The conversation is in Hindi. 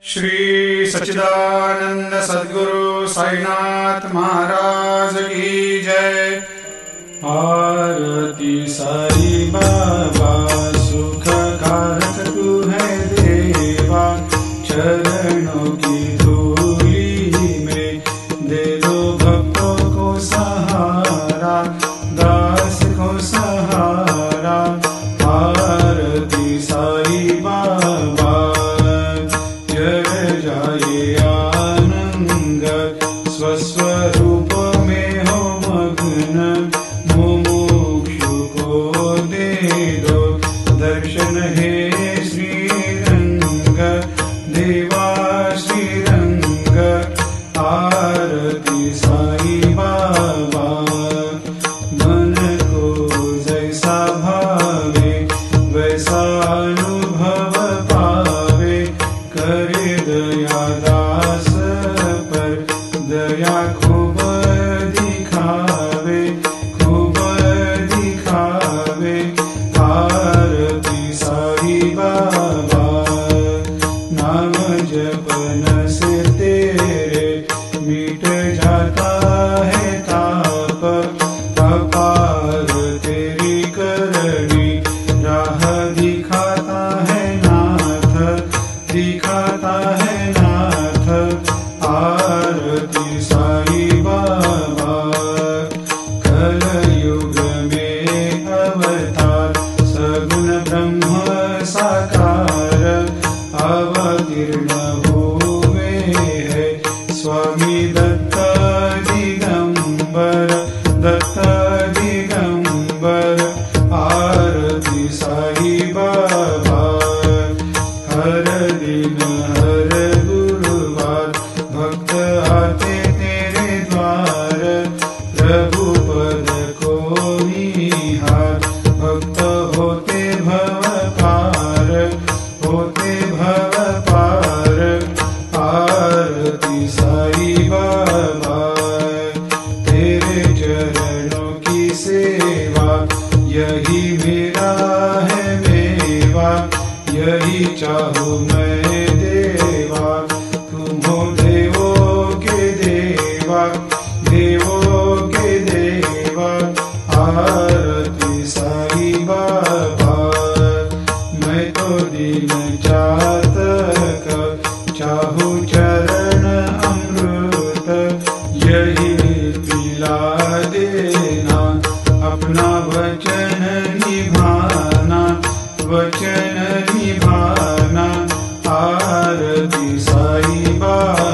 श्री सच्चिदानंद सद्गुरु साईनाथ महाराज की जय। आरती साई बाबा सुख कारक तू है देवा, चरणों की धूली में दे दो भक्तों को सहारा, दास को सहारा। आरती साई बाबा जय जाए आनंद, स्वस्वरूप में हो मग्न, मुमुक्षु को दे दो दर्शन हे श्रीरंग, देवा श्रीरंग। आरती साई बाबा मन को जैसा भावे वैसा अनुभव पावे, करे दया दास पर दया खूब दिखावे, खूब दिखावे। आरती साई बाबा नाम जपन से तेरे मिट जाता है ताप, अपार तेरी करनी राह दिखाता है नाथ, दिखाता है नाथ। आरती साई बाबा कलयुग में अवतार, सगुण ब्रह्म साकार अवतीर्ण हुए है स्वामी दत्त दिगंबर, दत्त दिगंबर। आरती साई बाबा हर दिन हर गुरुवार भक्त आते तेरे द्वार, प्रभु पद को निहार, भक्त होते भव पार, होते भव पार। आरती साई बाबा तेरे चरणों की सेवा, यही मेरा है मेवा, यही चाहूँ मैं देवा। तुम हो देवों के देवा, देवों के देवा। आरती साई बाबा मैं तो दिन चातक, चाहूँ चरण अमृत, यही पिला देना, अपना वचन निभाना, वचन निभाना। आरती साई बाबा